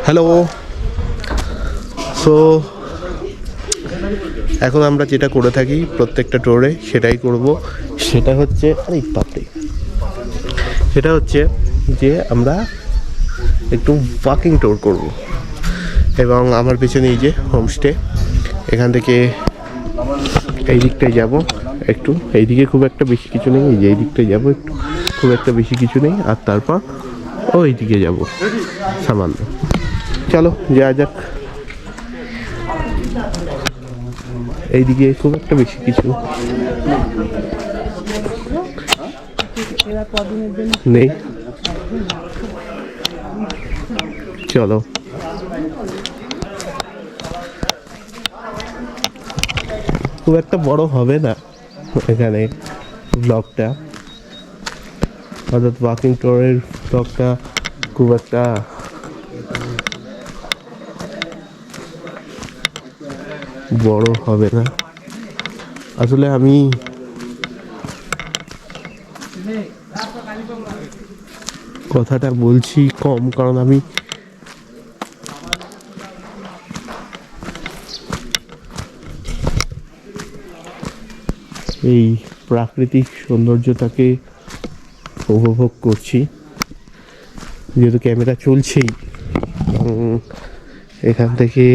Hello. So এখন আমরা যেটা করে থাকি প্রত্যেকটা টোরে সেটাই করব। সেটা হচ্ছে সেটা হচ্ছে যে আমরা একটু ওয়াকিং ট্যুর করব। এবং আমার পেছনে এই যে হোমস্টে, এখান থেকে এই দিকটায় যাব একটু, এইদিকে খুব একটা বেশি কিছু নেই, এই যে এই দিকটায় যাবো একটু, খুব একটা বেশি কিছু নেই, আর তারপর ওই দিকে যাব সামান্য। চলো যাওয়া যাক। এইদিকে খুব একটা বেশি কিছু নেই, চলো। খুব একটা বড় হবে না এখানে ব্লগটা, অর্থাৎ ওয়াকিং ট্যুরের ব্লগটা খুব একটা বড় হবে না। আসলে আমি কথাটা বলছি কম, কারণ আমি এই প্রাকৃতিক সৌন্দর্যটাকে উপভোগ করছি, যেহেতু ক্যামেরা চলছেই। এখান থেকে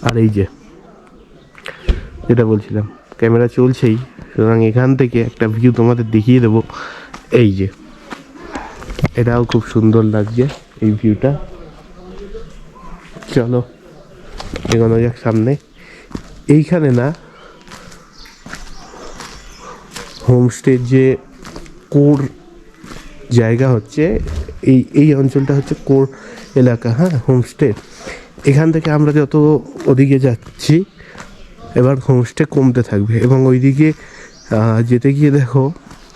আর এই যে যেটা বলছিলাম, ক্যামেরা চলছেই, সুতরাং এখান থেকে একটা ভিউ তোমাদের দেখিয়ে দেবো। এই যে এটাও খুব সুন্দর লাগছে এই ভিউটা। চলো এগোনো যাক সামনে। এইখানে না, হোমস্টের যে কোর জায়গা হচ্ছে, এই অঞ্চলটা হচ্ছে কোর এলাকা, হ্যাঁ, হোমস্টে। এখান থেকে আমরা যত ওদিকে যাচ্ছি এবার হোমস্টে কমতে থাকবে, এবং ওইদিকে যেতে গিয়ে দেখো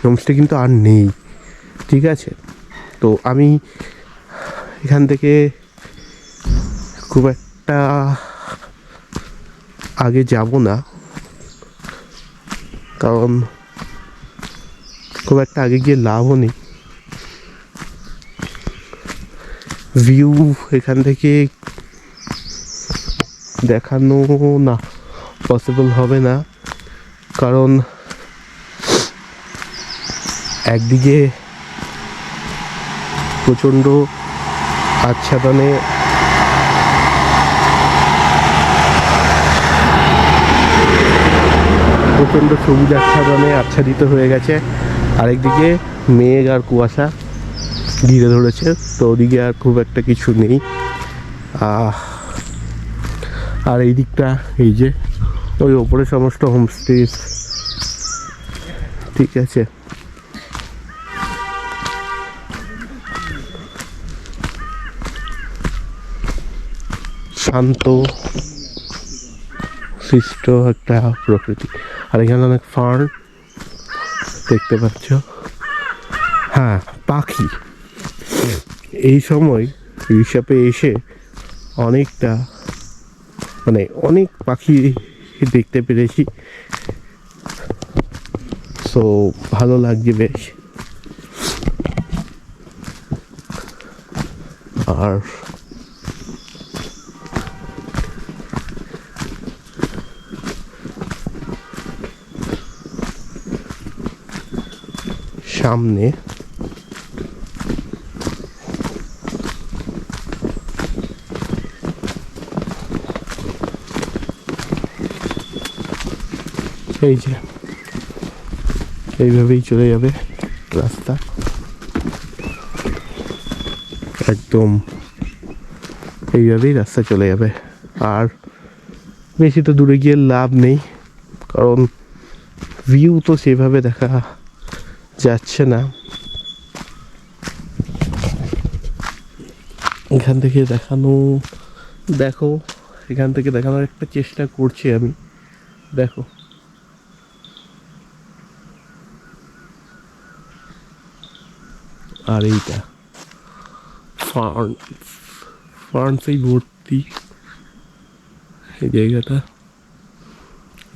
হোমস্টে কিন্তু আর নেই, ঠিক আছে? তো আমি এখান থেকে খুব একটা আগে যাব না, কারণ খুব একটা আগে গিয়ে লাভও নেই। ভিউ এখান থেকে দেখানো না পসিবল হবে না, কারণ একদিকে প্রচণ্ড আচ্ছাদনে সবুজ আচ্ছাদনে আচ্ছাদিত হয়ে গেছে, আরেকদিকে মেঘ আর কুয়াশা ঘিরে ধরেছে, তো ওদিকে আর খুব একটা কিছু নেই। আর এই দিকটা, এই যে ওই ওপরে সমস্ত হোমস্টে, ঠিক আছে? শান্ত সৃষ্ট একটা প্রকৃতি, আর এখানে অনেক ফার্ন দেখতে পাচ্ছ। হ্যাঁ, পাখি এই সময় ঋষভে এসে অনেকটা, মানে অনেক পাখি দেখতে পেরেছি, সো ভালো লাগছে বেশ। আর সামনে এই যে এইভাবেই চলে যাবে রাস্তা, একদম এইভাবেই রাস্তা চলে যাবে। আর বেশি তো দূরে গিয়ে লাভ নেই, কারণ ভিউ তো সেভাবে দেখা যাচ্ছে না। এখান থেকে দেখো এখান থেকে দেখানোর একটা চেষ্টা করছি আমি, দেখো। আর এইটা ফার্নসেই ভর্তি এই জায়গাটা।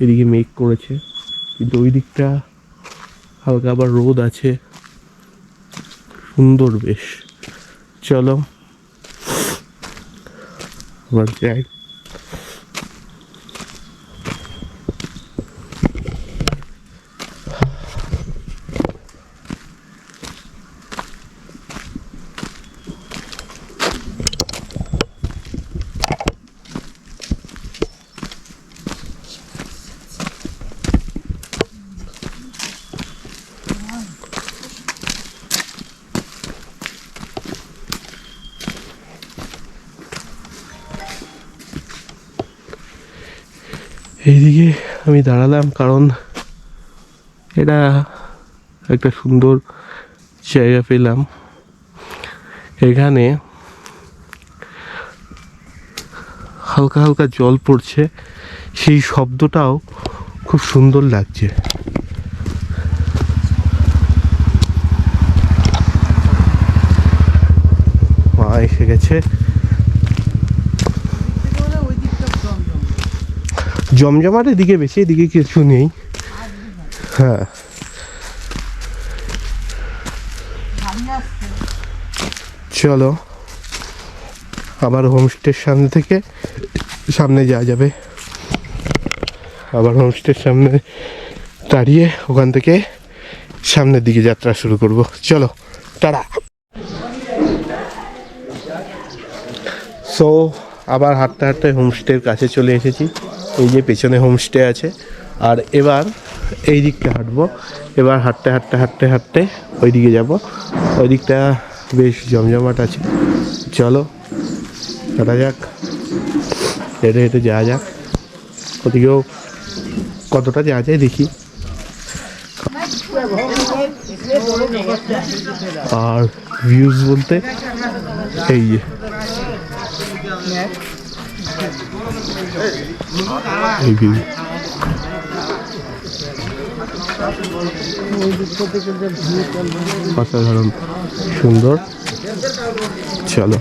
এদিকে মেঘ করেছে, কিন্তু ওই দিকটা হালকা আবার রোদ আছে, সুন্দর বেশ। চলো আবার যাই। এইদিকে আমি দাঁড়ালাম কারণ এটা একটা সুন্দর জায়গা পেলাম। এখানে হালকা হালকা জল পড়ছে, সেই শব্দটাও খুব সুন্দর লাগছে। মা এসে গেছে। জমজমাট এদিকে বেশি, এদিকে কিছু নেই। হ্যাঁ, চলো আবার হোমস্টের সামনে থেকে সামনে যাওয়া যাবে। আবার হোমস্টের সামনে দাঁড়িয়ে ওখান থেকে সামনের দিকে যাত্রা শুরু করব। চলো, টাটা। সো আবার হাঁটতে হাঁটতে হোমস্টের কাছে চলে এসেছি। এই যে পেছনে হোমস্টে আছে, আর এবার এই দিকটা হাঁটবো। এবার হাঁটতে হাঁটতে হাঁটতে হাঁটতে ওই দিকে যাবো। ওই দিকটা বেশ জমজমাট আছে। চলো হাঁটা যাক, হেঁটে হেঁটে যাওয়া যাক। ওদিকেও কতটা যাওয়া যায় দেখি। আর ভিউজ বলতে এই যে এই ভিউ, অসাধারণ সুন্দর। চলো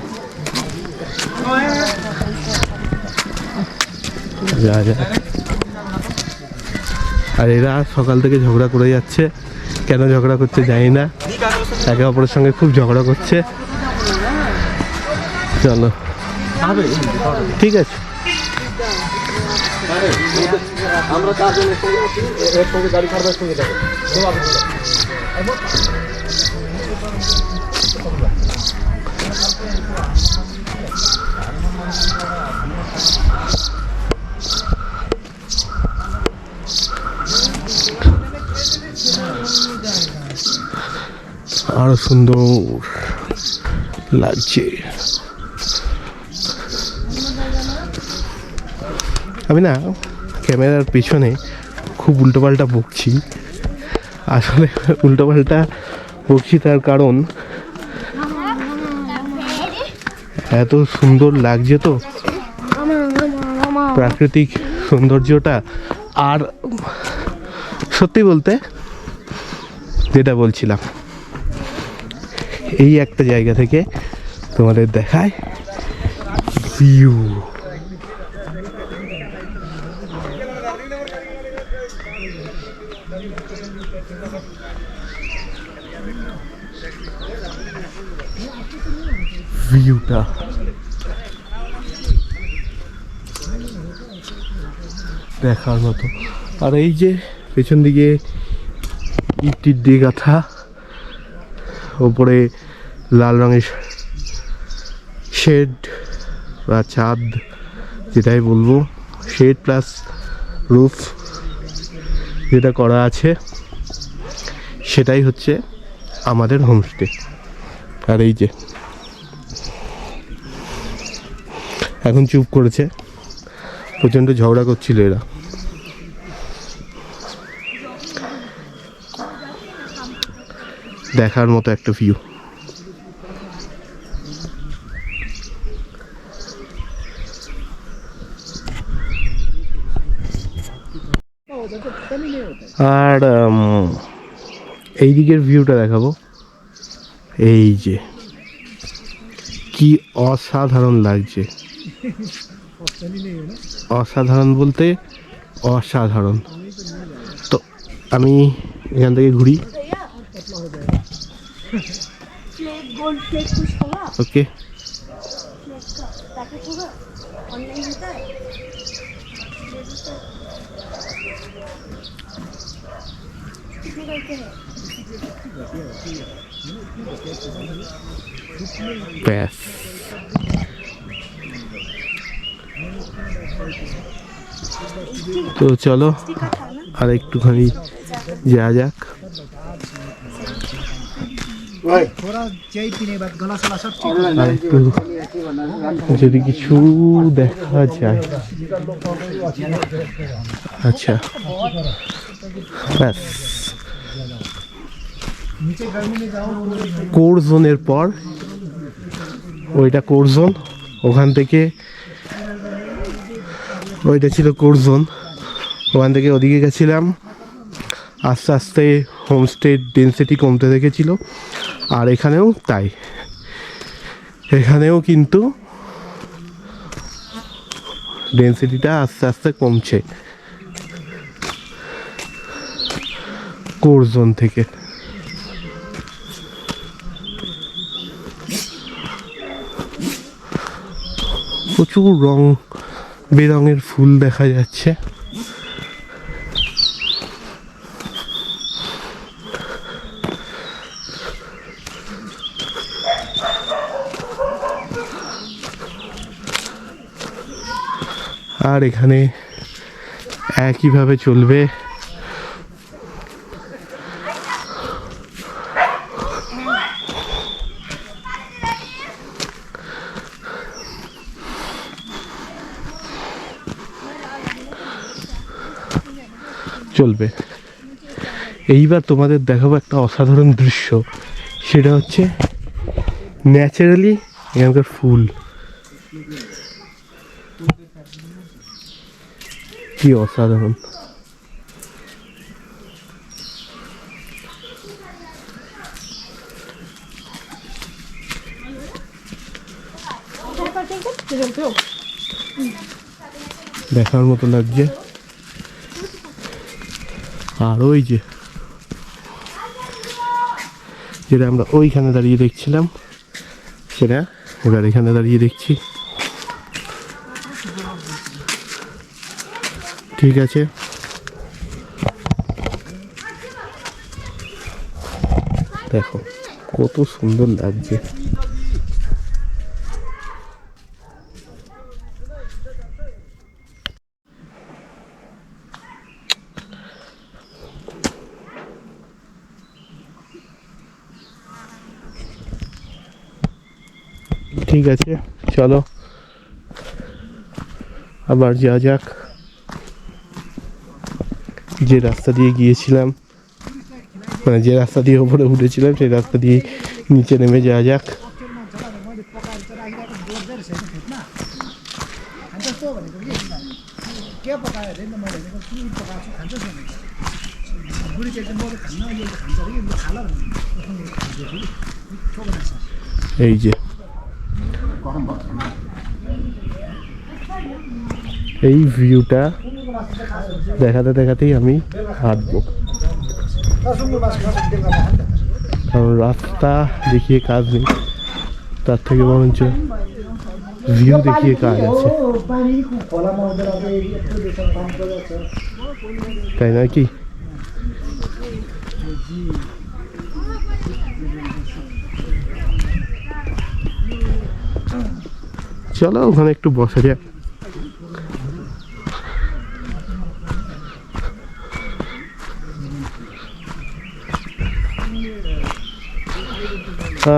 যা যা। আর এরা সকাল থেকে ঝগড়া করে যাচ্ছে, কেন ঝগড়া করছে জানি না, একে অপরের সঙ্গে খুব ঝগড়া করছে। চলো ঠিক আছে। আরো সুন্দর লাগছে। আমি না ক্যামেরার পিছনে খুব উল্টোপাল্টা বকছি, আসলে উল্টোপাল্টা বকছি তার কারণ এত সুন্দর লাগছে তো প্রাকৃতিক সৌন্দর্যটা। আর সত্যি বলতে যেটা বলছিলাম, এই একটা জায়গা থেকে তোমাদের দেখায় ভিউ। ভিউটা দেখার মতো। আর এই যে পেছন দিকে ইট দিয়ে গাঁথা, ওপরে লাল রঙের শেড বা ছাদ, যেটাই বলবো, শেড প্লাস রুফ যেটা করা আছে, সেটাই হচ্ছে আমাদের হোমস্টে। আর এই যে এখন চুপ করেছে, প্রচণ্ড ঝগড়া করছিল এরা। দেখার মতো একটা ভিউ। আর এই দিকের ভিউটা দেখাবো। এই যে কি অসাধারণ লাগছে, অসাধারণ বলতে অসাধারণ। তো আমি এখান থেকে ঘুরি। ओके ব্যাস, তো চলো আর একটুখানি যাওয়া যাক। আর একটু যদি কিছু দেখা যায়। আচ্ছা ব্যাস, কোর জোনের পর ওইটা কোর জোন, ওখান থেকে ওইটা ছিল কোর জোন, ওখান থেকে ওদিকে গেছিলাম। আস্তে আস্তে হোমস্টে ডেন্সিটি কমতে দেখেছিল, আর এখানেও তাই, এখানেও কিন্তু ডেন্সিটিটা আস্তে আস্তে কমছে কোর জোন থেকে। প্রচুর রং বেরঙের ফুল দেখা যাচ্ছে। আর এখানে একইভাবে চলবে। চলবে। এইবার তোমাদের দেখাবো একটা অসাধারণ দৃশ্য, সেটা হচ্ছে ন্যাচারালি এখানকার ফুল। কি অসাধারণ! দেখার মতো লাগছে। আর ওই যে যেটা আমরা ওইখানে দাঁড়িয়ে দেখছিলাম, সেটা এবার এখানে দাঁড়িয়ে দেখছি। ঠিক আছে, দেখো কত সুন্দর লাগছে। ঠিক আছে, চলো আবার যাওয়া যাক। যে রাস্তা দিয়ে গিয়েছিলাম, মানে যে রাস্তা দিয়ে ওপরে উঠেছিলাম, সেই রাস্তা দিয়ে নিচে নেমে যাওয়া যাক। এই যে এই ভিউটা দেখাতে দেখাতেই আমি হাঁটবো, কারণ রাস্তা দেখিয়ে কাজ নেই, তার থেকে বরঞ্চ ভিউ দেখিয়ে কাজ আছে, তাই নয় কি? চলো ওখানে একটু বসা যাক।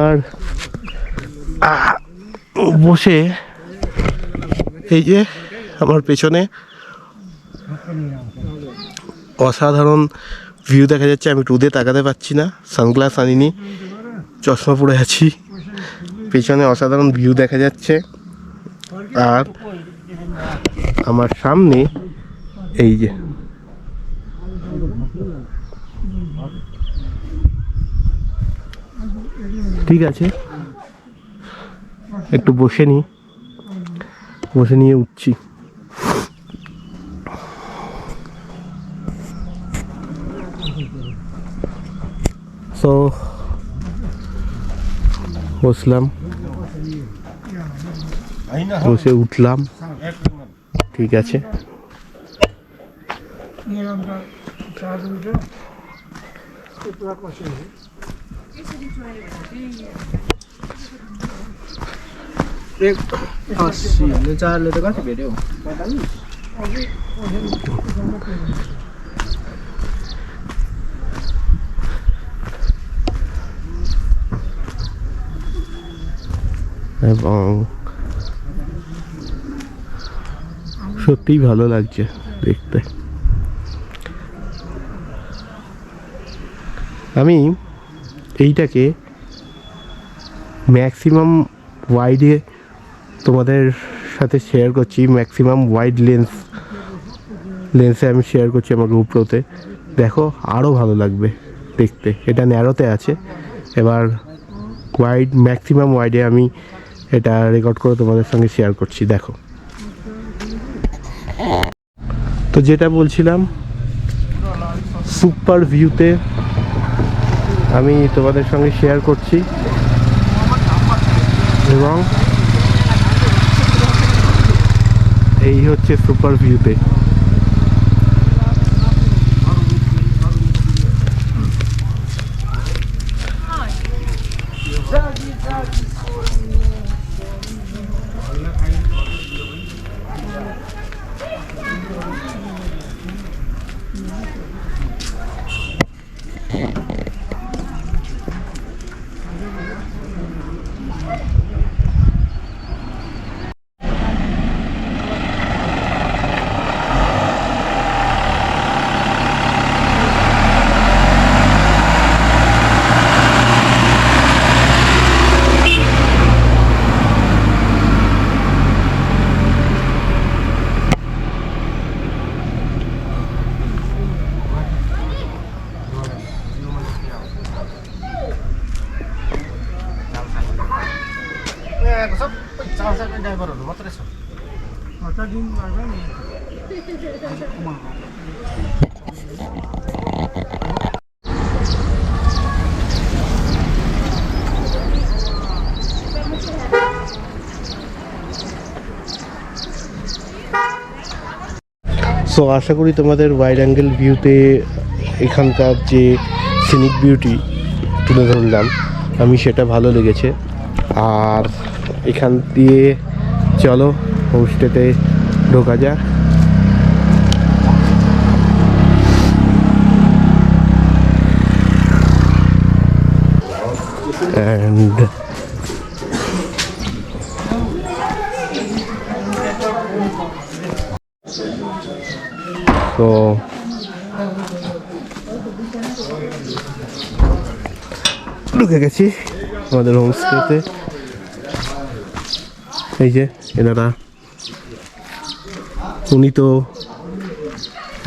আর বসে এই যে আমার পেছনে অসাধারণ ভিউ দেখা যাচ্ছে। আমি রোদে তাকাতে পারছি না, সানগ্লাস আনিনি, চশমা পরে আছি। পেছনে অসাধারণ ভিউ দেখা যাচ্ছে, আর আমার সামনে এই যে ঠিক আছে, একটু বসে নিয়ে উঠছি। সো বসলাম, বসে উঠলাম, ঠিক আছে। এবং সত্যিই ভালো লাগছে দেখতে। আমি এইটাকে ম্যাক্সিমাম ওয়াইডে তোমাদের সাথে শেয়ার করছি, ম্যাক্সিমাম ওয়াইড লেন্সে আমি শেয়ার করছি আমার GoPro-তে। দেখো আরও ভালো লাগবে দেখতে। এটা ন্যারোতে আছে, এবার ওয়াইড, ম্যাক্সিমাম ওয়াইডে আমি এটা রেকর্ড করে তোমাদের সঙ্গে শেয়ার করছি। দেখো, তো যেটা বলছিলাম, সুপার ভিউতে আমি তোমাদের সঙ্গে শেয়ার করছি এবং এই হচ্ছে সুপার ভিউতে। সো আশা করি তোমাদের ওয়াইড অ্যাঙ্গেল ভিউতে এখানকার যে সিনিক বিউটি তুলে ধরলাম আমি, সেটা ভালো লেগেছে। আর এখান দিয়ে চলো হোমস্টেতে ঢোকা যাক। অ্যান্ড তো ঢুকে গেছি আমাদের হোমস্টেতে। এই যে এনারা, উনি তো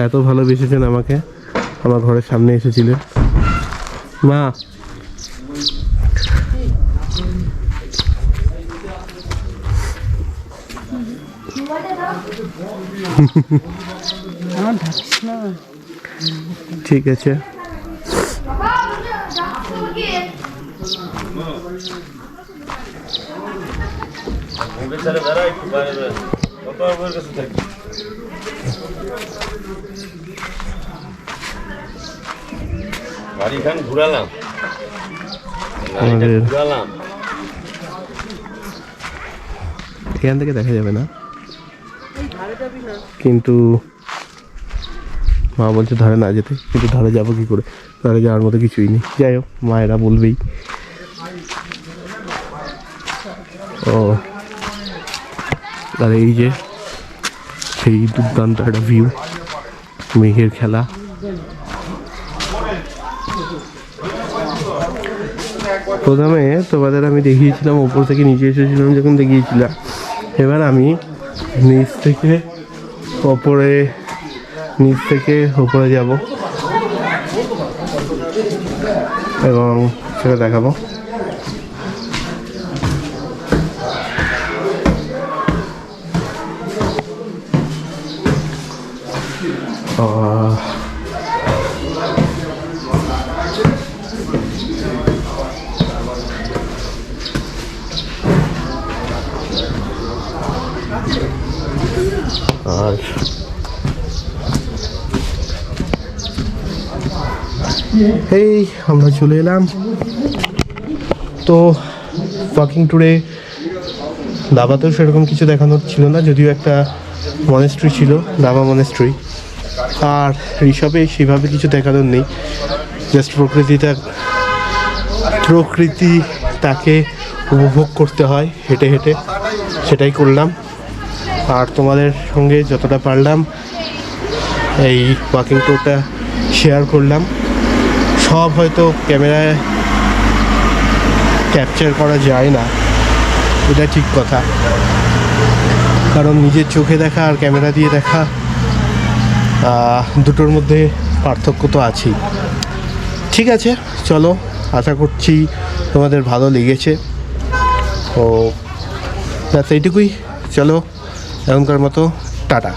এত ভালোবেসেছেন আমাকে, আমার ঘরের সামনে এসেছিলেন। মা, ঠিক আছে। ঘুরালাম এখান থেকে দেখা যাবে না, কিন্তু মা বলছে ধারে না যেতে, কিন্তু ধারে যাবো কি করে, ধারে যাওয়ার মতো কিছুই নেই। যাই হোক, মায়েরা বলবেই। ও আর এই যে সেই দুর্দান্ত একটা ভিউ, মেঘের খেলা। প্রথমে তোমাদের আমি দেখিয়েছিলাম ওপর থেকে নিচে এসেছিলাম যখন দেখিয়েছিলাম, এবার আমি নিচ থেকে ওপরে যাব এবং সেটা দেখাবো। আর এই আমরা চলে এলাম। তো ওয়াকিং ট্যুরে দাবাতেও সেরকম কিছু দেখানোর ছিল না, যদিও একটা মনেস্ট্রি ছিল, দাবা মনেস্ট্রি। আর ঋষভে সেভাবে কিছু দেখানোর নেই, জাস্ট প্রকৃতিটাকে উপভোগ করতে হয় হেঁটে হেঁটে, সেটাই করলাম। আর তোমাদের সঙ্গে যতটা পারলাম এই ওয়াকিং ট্যুরটা শেয়ার করলাম। সব হয়তো ক্যামেরায় ক্যাপচার করা যায় না, এটা ঠিক কথা, কারণ নিজের চোখে দেখা আর ক্যামেরা দিয়ে দেখা দুটোর মধ্যে পার্থক্য তো আছেই। ঠিক আছে, চলো, আশা করছি তোমাদের ভালো লেগেছে। ও ব্যাস এইটুকুই, চলো এখনকার মতো টাটা।